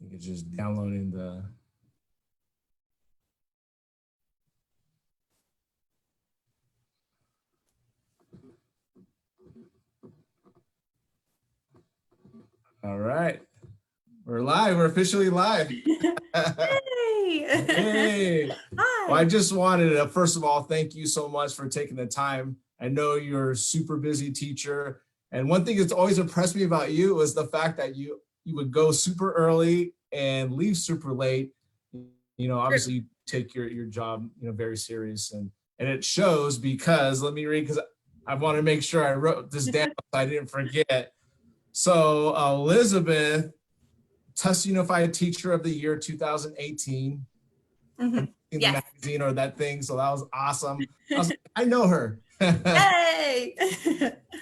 think it's just downloading the. All right. We're live. We're officially live. Hey. Hey. Hi. Well, I just wanted to, first of all, thank you so much for taking the time. I know you're a super busy teacher. And one thing that's always impressed me about you was the fact that you would go super early and leave super late. You know, obviously you take your job, very serious, and it shows, because let me read, because I want to make sure I wrote this down so I didn't forget. So Elizabeth, Tuss Unified Teacher of the Year 2018. Mm-hmm. In the Yes. magazine or that thing. So that was awesome. I know her. Hey.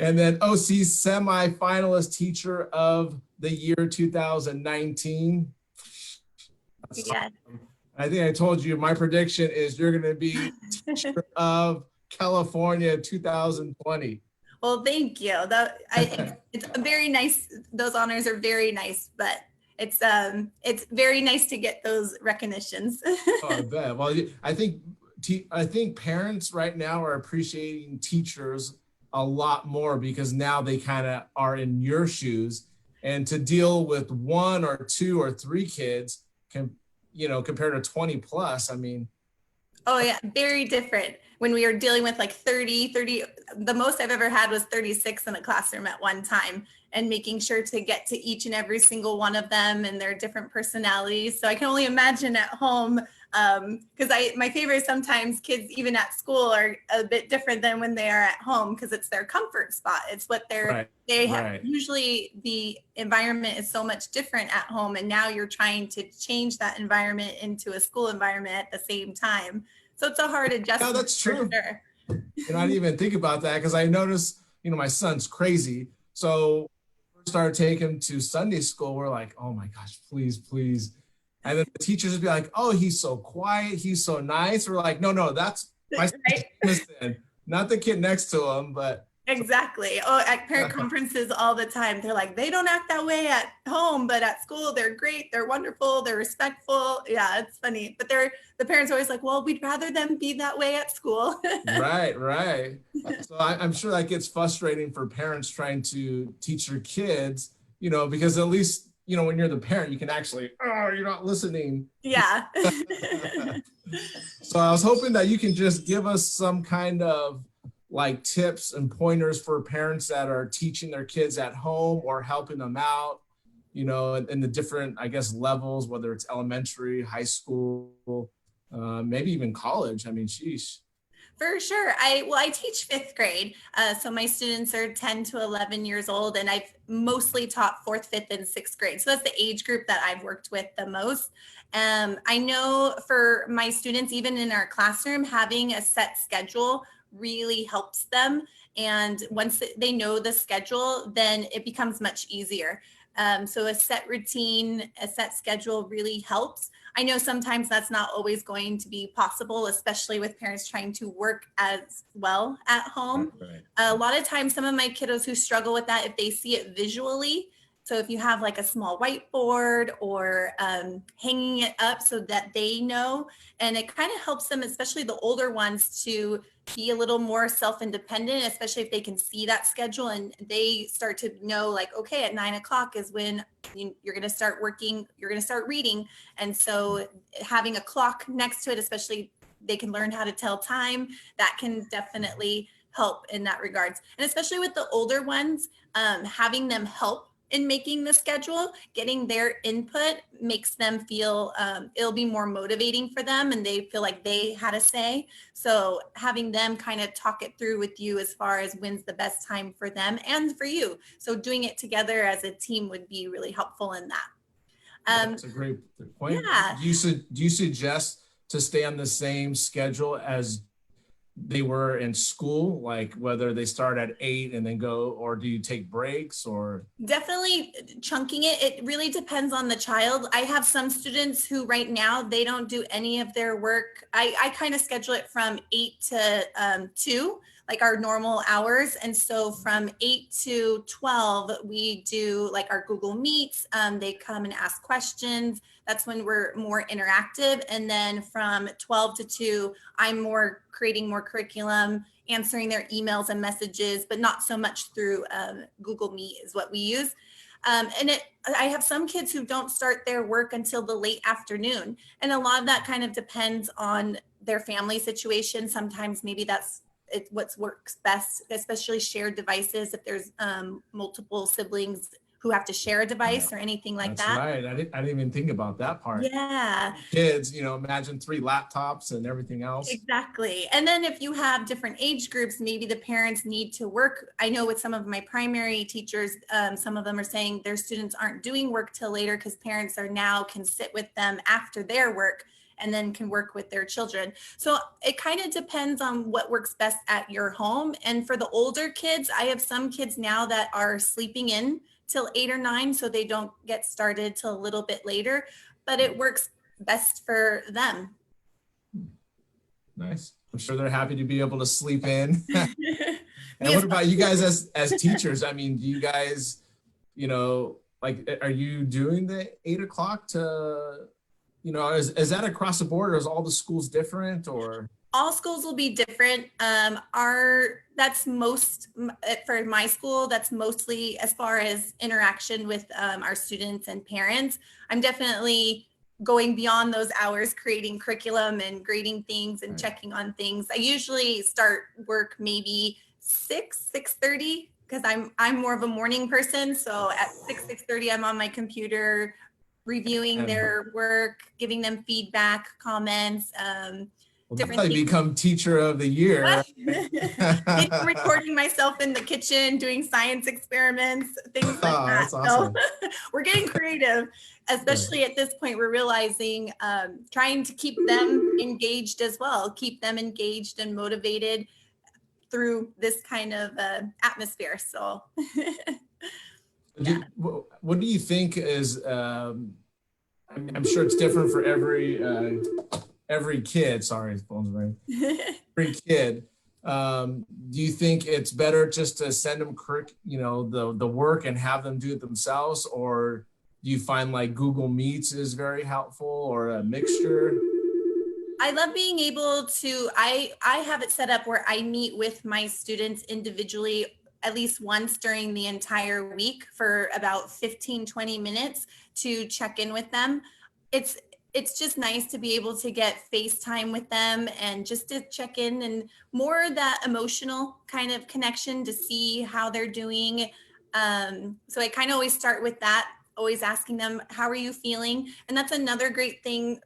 And then OC semi-finalist Teacher of the Year 2019. Yes. Awesome. I think I told you my prediction is you're going to be Teacher of California 2020. Well, thank you. It's very nice. Those honors are very nice, but it's very nice to get those recognitions. Oh, I bet. Well, I think parents right now are appreciating teachers a lot more, because now they kind of are in your shoes, and to deal with 1 or 2 or 3 kids compared to 20 plus, I mean. Oh yeah, very different. When we were dealing with like 30, the most I've ever had was 36 in a classroom at one time, and making sure to get to each and every single one of them and their different personalities. So I can only imagine at home, because my favorite is sometimes kids even at school are a bit different than when they are at home, because it's their comfort spot. It's what they have. Usually the environment is so much different at home, and now you're trying to change that environment into a school environment at the same time. So it's a hard adjustment. No, that's true. Sure. And I didn't even think about that, because I noticed, my son's crazy. So we started taking him to Sunday school. We're like, oh my gosh, please, please. And then the teachers would be like, oh, he's so quiet. He's so nice. We're like, no, that's my son, not the kid next to him, but. Exactly. Oh, at parent conferences all the time, they're like, they don't act that way at home, but at school, they're great. They're wonderful. They're respectful. Yeah, it's funny. But the parents are always like, well, we'd rather them be that way at school. Right. So I'm sure that gets frustrating for parents trying to teach their kids, because at least, when you're the parent, you can actually, you're not listening. Yeah. So I was hoping that you can just give us some kind of like tips and pointers for parents that are teaching their kids at home or helping them out, in the different, I guess, levels, whether it's elementary, high school, maybe even college. I mean, sheesh. For sure. I teach 5th grade. So my students are 10 to 11 years old, and I've mostly taught 4th, 5th, and 6th grade. So that's the age group that I've worked with the most. I know for my students, even in our classroom, having a set schedule really helps them. And once they know the schedule, then it becomes much easier. So a set routine, a set schedule really helps. I know sometimes that's not always going to be possible, especially with parents trying to work as well at home. Right. A lot of times, some of my kiddos who struggle with that, if they see it visually, so if you have like a small whiteboard or hanging it up so that they know, and it kind of helps them, especially the older ones, to be a little more self-independent, especially if they can see that schedule and they start to know, like, okay, at 9 o'clock is when you're going to start working, you're going to start reading. And so having a clock next to it, especially they can learn how to tell time, that can definitely help in that regards. And especially with the older ones, having them help in making the schedule, getting their input makes them feel, it'll be more motivating for them, and they feel like they had a say. So having them kind of talk it through with you as far as when's the best time for them and for you. So doing it together as a team would be really helpful in that. That's a great point. Yeah. Do you suggest to stay on the same schedule as they were in school, like whether they start at 8 and then go, or do you take breaks? Or definitely chunking it. It really depends on the child. I have some students who right now they don't do any of their work. I kind of schedule it from 8 to 2. like our normal hours. And so from 8 to 12, we do like our Google Meets. They come and ask questions. That's when we're more interactive. And then from 12 to 2, I'm more creating more curriculum, answering their emails and messages, but not so much through Google Meet is what we use. I have some kids who don't start their work until the late afternoon. And a lot of that kind of depends on their family situation. Sometimes maybe that's what works best, especially shared devices. If there's multiple siblings who have to share a device or anything like That's that. right. I didn't even think about that part. Yeah. Kids, imagine 3 laptops and everything else. Exactly. And then if you have different age groups, maybe the parents need to work. I know with some of my primary teachers, some of them are saying their students aren't doing work till later because parents can sit with them after their work and then can work with their children. So it kind of depends on what works best at your home. And for the older kids, I have some kids now that are sleeping in till 8 or 9, so they don't get started till a little bit later, but it works best for them. Nice. I'm sure they're happy to be able to sleep in. And what about you guys as teachers? I mean, do you guys, are you doing the 8 o'clock to, is that across the board, or is all the schools different, or? All schools will be different. For my school, that's mostly as far as interaction with our students and parents. I'm definitely going beyond those hours, creating curriculum and grading things and checking on things. I usually start work maybe 6:30 because I'm more of a morning person. So at 6:30, I'm on my computer reviewing their work, giving them feedback, comments, different things. Become teacher of the year. Recording myself in the kitchen, doing science experiments, things like that. That's awesome. So we're getting creative, especially at this point. We're realizing trying to keep them engaged as well, keep them engaged and motivated through this kind of atmosphere. So what do you think is, I'm sure it's different for every kid, sorry, phone's ringing. Every kid. Do you think it's better just to send them the work and have them do it themselves, or do you find like Google Meets is very helpful, or a mixture? I love being able to, I have it set up where I meet with my students individually at least once during the entire week for about 15-20 minutes to check in with them. It's just nice to be able to get FaceTime with them and just to check in, and more that emotional kind of connection to see how they're doing. So I kind of always start with that, always asking them, how are you feeling? And that's another great thing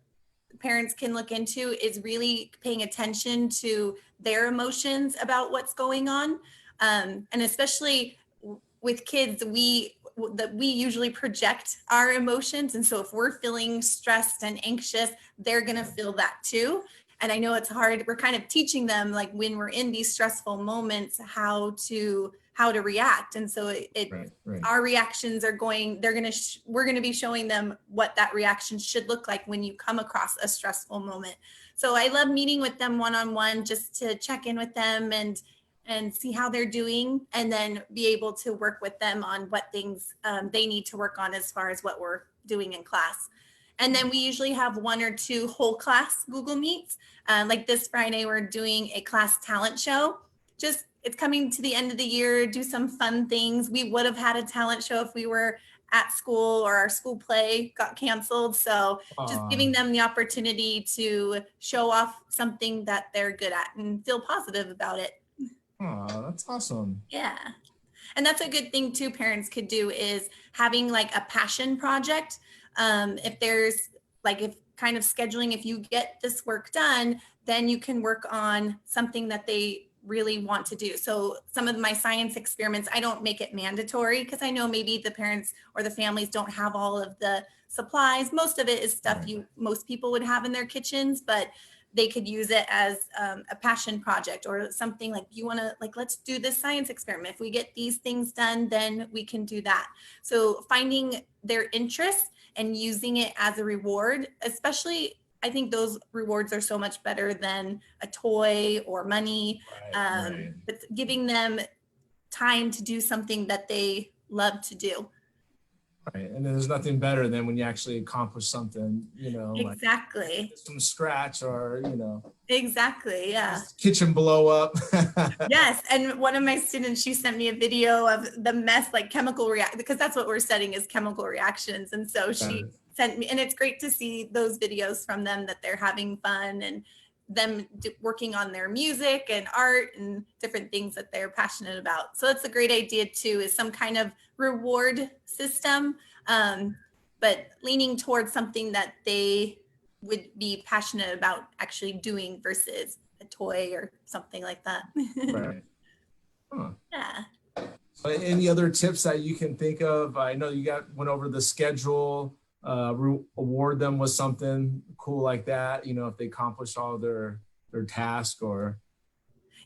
parents can look into, is really paying attention to their emotions about what's going on. And especially with kids, we usually project our emotions. And so if we're feeling stressed and anxious, they're going to feel that too. And I know it's hard. We're kind of teaching them, like when we're in these stressful moments, how to react. And so our reactions are we're going to be showing them what that reaction should look like when you come across a stressful moment. So I love meeting with them one-on-one just to check in with them and see how they're doing, and then be able to work with them on what things they need to work on as far as what we're doing in class. And then we usually have 1 or 2 whole class Google Meets. Like this Friday, we're doing a class talent show. It's coming to the end of the year, do some fun things. We would have had a talent show if we were at school, or our school play got canceled. So just giving them the opportunity to show off something that they're good at and feel positive about it. Oh, that's awesome. Yeah. And that's a good thing too, parents could do, is having like a passion project. If there's if kind of scheduling, if you get this work done, then you can work on something that they really want to do. So some of my science experiments, I don't make it mandatory because I know maybe the parents or the families don't have all of the supplies. Most of it is stuff most people would have in their kitchens, but they could use it as a passion project, or something like, you want to let's do this science experiment. If we get these things done, then we can do that. So finding their interest and using it as a reward, especially I think those rewards are so much better than a toy or money. Right. But giving them time to do something that they love to do. Right. And there's nothing better than when you actually accomplish something, like Exactly. from scratch, or, Exactly. Yeah. kitchen blow up. Yes. And one of my students, she sent me a video of the mess, like chemical react, because that's what we're studying is chemical reactions. And so she sent me, and it's great to see those videos from them, that they're having fun and them working on their music and art and different things that they're passionate about. So that's a great idea too, is some kind of reward system, but leaning towards something that they would be passionate about actually doing versus a toy or something like that. Right. Huh. Yeah. So any other tips that you can think of? I know you went over the schedule, award them with something cool like that, if they accomplish all their task, or.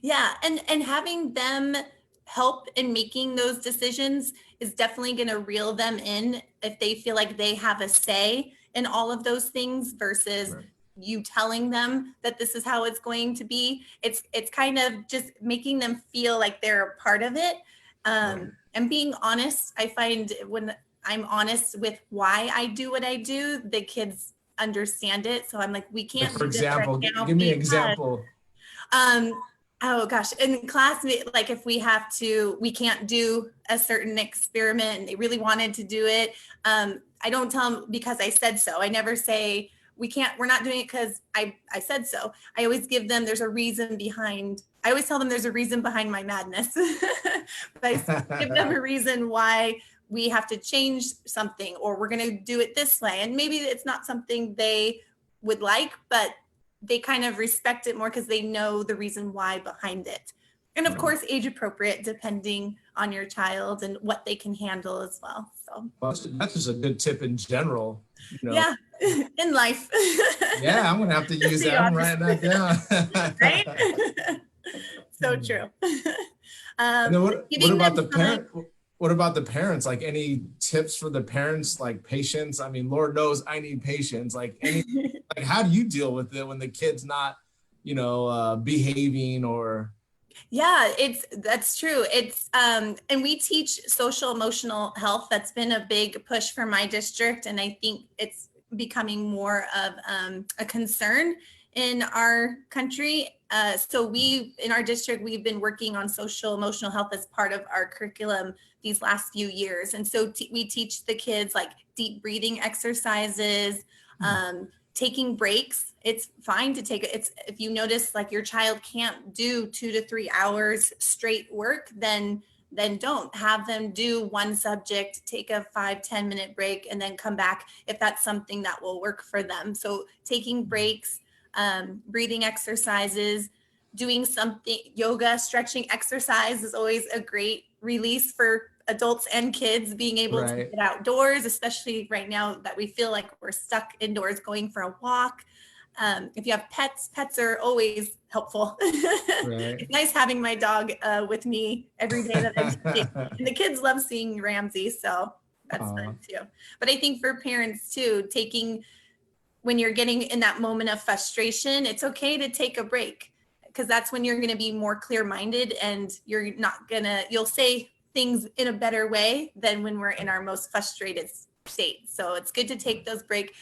Yeah. And having them help in making those decisions is definitely going to reel them in if they feel like they have a say in all of those things versus Right. you telling them that this is how it's going to be. It's kind of just making them feel like they're a part of it. Right. And being honest, I find when I'm honest with why I do what I do, the kids understand it. So I'm like, we can't For do this right example, now give me an because, example. oh gosh, in class, like if we can't do a certain experiment and they really wanted to do it. I don't tell them because I said so. I never say we're not doing it because I said so. I always give them, I always tell them there's a reason behind my madness. But I give them a reason why we have to change something, or we're going to do it this way. And maybe it's not something they would like, but they kind of respect it more because they know the reason why behind it. And of course, age appropriate, depending on your child and what they can handle as well. So That's just a good tip in general. Yeah, in life. Yeah, I'm gonna have to use that. I'm writing that down. Right? So true. And then what about the parent? What about the parents? Like, any tips for the parents, like patience? I mean, Lord knows I need patience. Like, like, how do you deal with it when the kid's not, behaving, or? Yeah, that's true. And we teach social emotional health. That's been a big push for my district, and I think it's becoming more of a concern in our country. So in our district, we've been working on social emotional health as part of our curriculum these last few years. And so we teach the kids like deep breathing exercises, taking breaks. It's fine to if you notice like your child can't do 2 to 3 hours straight work, then don't have them do one subject, take a 5-10 minute break, and then come back if that's something that will work for them. So taking breaks, breathing exercises, doing something, yoga, stretching exercise is always a great release for adults and kids, being able to get outdoors, especially right now that we feel like we're stuck indoors, going for a walk. If you have pets are always helpful. It's nice having my dog with me every day that I teach. And the kids love seeing Ramsey, so that's fun too. But I think for parents too, when you're getting in that moment of frustration, it's okay to take a break, because that's when you're going to be more clear-minded, and you'll say things in a better way than when we're in our most frustrated state. So it's good to take those breaks.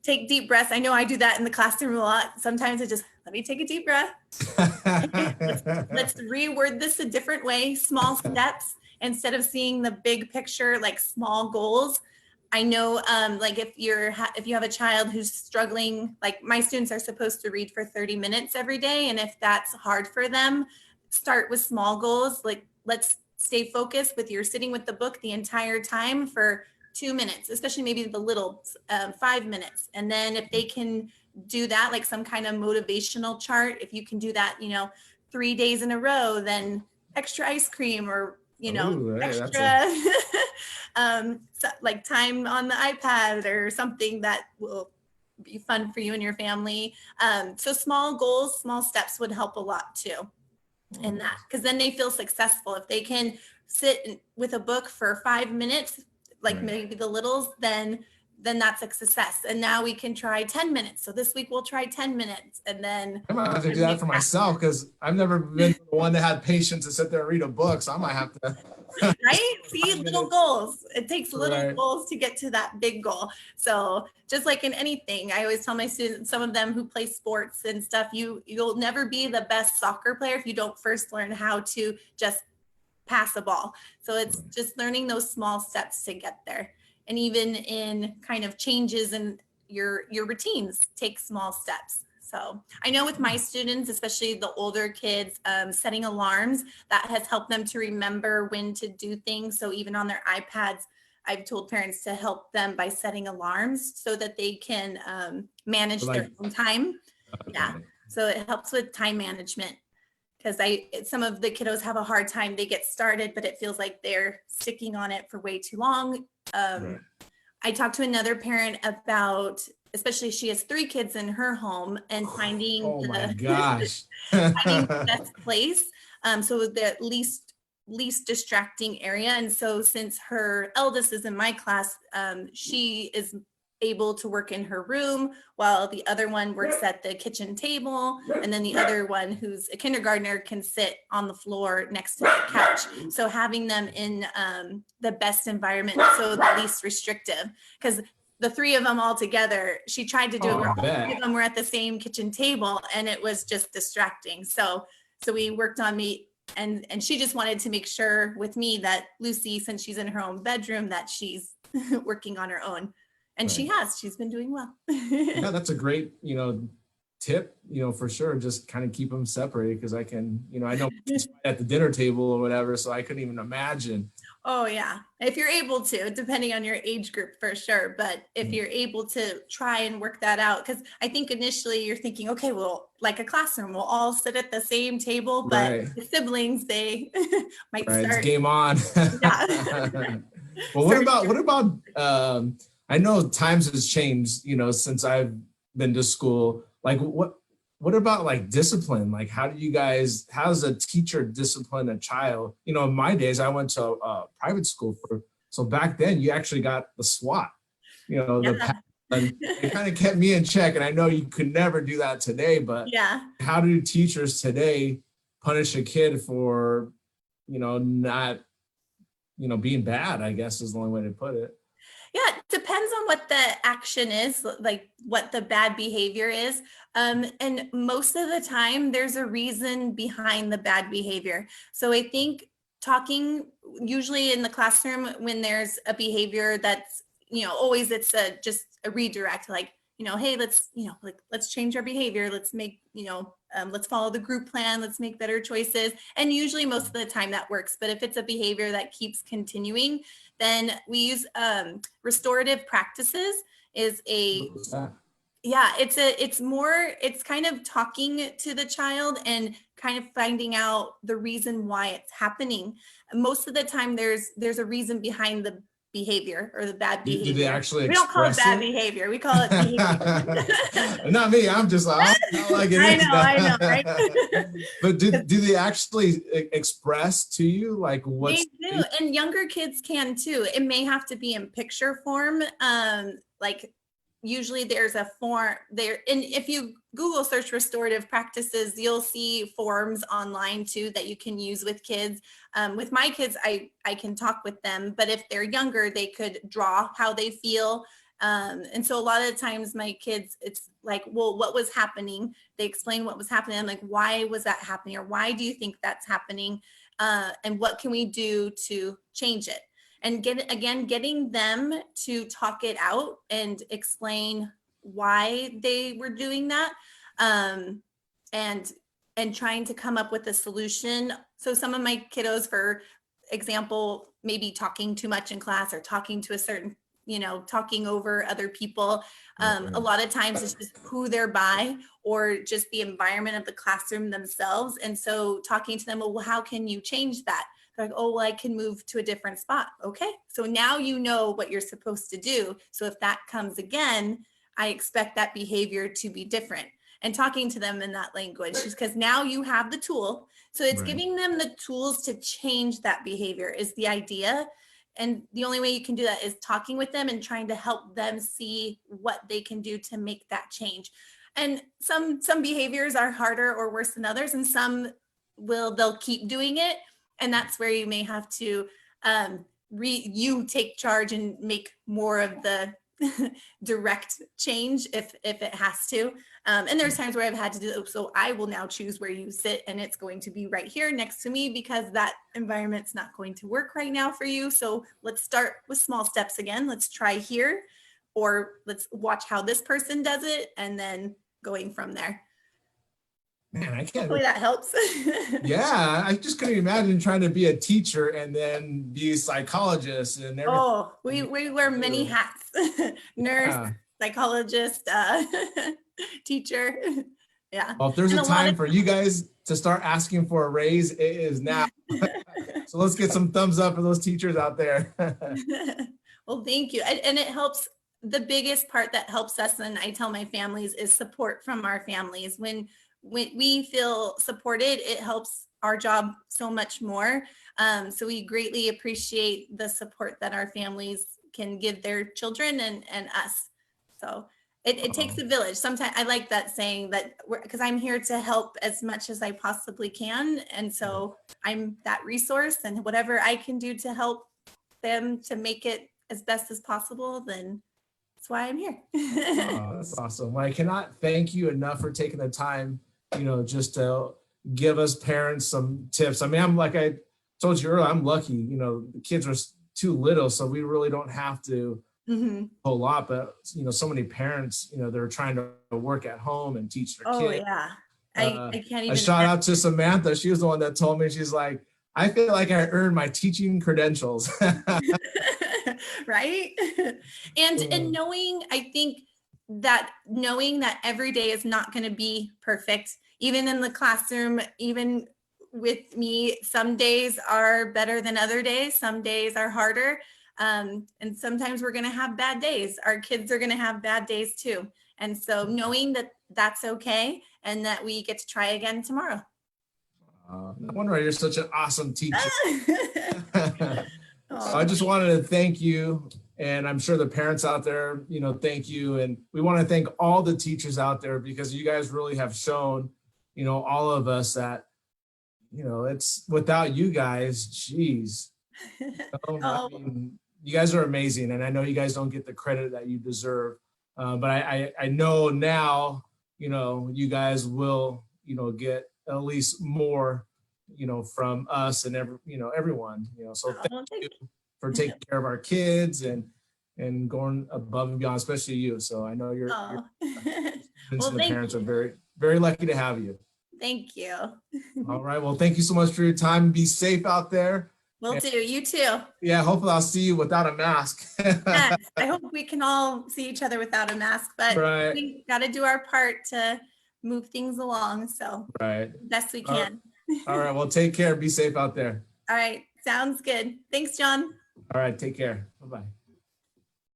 Take deep breaths. I know I do that in the classroom a lot. Sometimes let me take a deep breath. Let's reword this a different way. Small steps instead of seeing the big picture, like small goals. I know, like if you have a child who's struggling, like my students are supposed to read for 30 minutes every day. And if that's hard for them, start with small goals. Like, let's stay focused with you're sitting with the book the entire time for 2 minutes, especially maybe the little 5 minutes. And then if they can do that, like some kind of motivational chart, if you can do that, 3 days in a row, then extra ice cream, or, extra like time on the iPad or something that will be fun for you and your family. So small goals, small steps would help a lot too in that, because then they feel successful. If they can sit with a book for 5 minutes, like maybe the littles, then then that's a success. And now we can try 10 minutes. So this week we'll try 10 minutes, and then I might have to do that for myself because I've never been the one that had patience to sit there and read a book. So I might have to. right? See, little goals. It takes little goals to get to that big goal. So just like in anything, I always tell my students, some of them who play sports and stuff, you'll never be the best soccer player if you don't first learn how to just pass a ball. So it's just learning those small steps to get there. And even in kind of changes in your routines, take small steps. So I know with my students, especially the older kids, setting alarms, that has helped them to remember when to do things. So even on their iPads, I've told parents to help them by setting alarms so that they can manage their own time. Yeah. So it helps with time management, because some of the kiddos have a hard time. They get started, but it feels like they're sticking on it for way too long. I talked to another parent about, especially she has 3 kids in her home, and finding my gosh. finding the best place. So the least distracting area. And so since her eldest is in my class, she is able to work in her room while the other one works at the kitchen table. And then the other one, who's a kindergartner, can sit on the floor next to the couch. So having them in the best environment, so the least restrictive, because the 3 of them all together, she tried to do it where all 3 of them were at the same kitchen table, and it was just distracting. So we worked on me, and she just wanted to make sure with me that Lucy, since she's in her own bedroom, that she's working on her own. And she's been doing well. Yeah, that's a great, tip, for sure. Just kind of keep them separated, because I can, I know at the dinner table or whatever, so I couldn't even imagine. Oh yeah, if you're able to, depending on your age group for sure. But if you're able to try and work that out, because I think initially you're thinking, okay, well, like a classroom, we'll all sit at the same table, but the siblings, they might start. It's game on. Yeah. Well, what about I know times has changed, since I've been to school. Like what about like discipline? Like how does a teacher discipline a child? In my days, I went to a private school so back then you actually got the SWAT, and it kind of kept me in check. And I know you could never do that today, but how do teachers today punish a kid for, not, being bad, I guess is the only way to put it. Yeah, it depends on what the action is, like what the bad behavior is. And most of the time, there's a reason behind the bad behavior. So I think talking, usually in the classroom, when there's a behavior that's, always it's just a redirect, like, hey, let's change our behavior. Let's make, let's follow the group plan. Let's make better choices. And usually most of the time that works. But if it's a behavior that keeps continuing, then we use restorative practices. It's kind of talking to the child and kind of finding out the reason why it's happening. Most of the time there's a reason behind the behavior or the bad behavior. Do they actually we don't call it bad behavior, we call it behavior. Not me, I'm just like, I know, right? But do they actually express to you like what they do? And younger kids can too. It may have to be in picture form. Like usually there's a form there, and if you Google search restorative practices, you'll see forms online too that you can use with kids. With my kids, I can talk with them, but if they're younger, they could draw how they feel. And so a lot of the times my kids, it's like, well, what was happening? They explain what was happening. I'm like, why was that happening? Or why do you think that's happening? And what can we do to change it? And getting them to talk it out and explain why they were doing that, and trying to come up with a solution. So some of my kiddos, for example, maybe talking too much in class or talking to a certain, talking over other people. A lot of times it's just who they're by or just the environment of the classroom themselves. And so talking to them, well, how can you change that? They're like, oh, well, I can move to a different spot. Okay, so now you know what you're supposed to do. So if that comes again, I expect that behavior to be different. And talking to them in that language, because now you have the tool. So it's giving them the tools to change that behavior is the idea. And the only way you can do that is talking with them and trying to help them see what they can do to make that change. And some behaviors are harder or worse than others, and some they'll keep doing it. And that's where you may have to you take charge and make more of the direct change if it has to. And there's times where I've had to do, so I will now choose where you sit, and it's going to be right here next to me because that environment's not going to work right now for you. So let's start with small steps again. Let's try here, or let's watch how this person does it, and then going from there. Man, I can't. Hopefully that helps. Yeah, I just couldn't imagine trying to be a teacher and then be a psychologist and everything. Oh, we wear many hats. Nurse, Yeah. psychologist, teacher. Yeah. Well, if there's a time for you guys to start asking for a raise, it is now. So let's get some thumbs up for those teachers out there. Well, thank you. And it helps. The biggest part that helps us, and I tell my families, is support from our families. When we feel supported, it helps our job so much more. So we greatly appreciate the support that our families can give their children and us. So it takes a village. Sometimes I like that saying, that because I'm here to help as much as I possibly can. And so I'm that resource, and whatever I can do to help them to make it as best as possible, then that's why I'm here. Oh, that's awesome. Well, I cannot thank you enough for taking the time, just to give us parents some tips. I mean, I'm like I told you earlier, I'm lucky, the kids are too little, so we really don't have to a whole lot, but so many parents, they're trying to work at home and teach their kids. Yeah. I can't even. A shout out to Samantha. She was the one that told me, she's like, I feel like I earned my teaching credentials. Right. And knowing, I think that knowing that every day is not going to be perfect, even in the classroom, even with me, some days are better than other days. Some days are harder. And sometimes we're going to have bad days. Our kids are going to have bad days too. And so knowing that that's okay, and that we get to try again tomorrow. No wonder you're such an awesome teacher. Oh, I just wanted to thank you, and I'm sure the parents out there, thank you. And we want to thank all the teachers out there, because you guys really have shown, all of us that, it's without you guys, geez. I mean, you guys are amazing, and I know you guys don't get the credit that you deserve. But I know now, you guys will, get at least more, from us and everyone, so thank you for taking care of our kids and going above and beyond, especially you. So I know you're well, the parents are very, very lucky to have you. Thank you. All right. Well, thank you so much for your time. Be safe out there. Will do. You too. Yeah. Hopefully I'll see you without a mask. Yes, I hope we can all see each other without a mask, but Right. we got to do our part to move things along. So Right. best we can. All right. Well, take care. Be safe out there. All right. Sounds good. Thanks, John. All right. Take care. Bye-bye.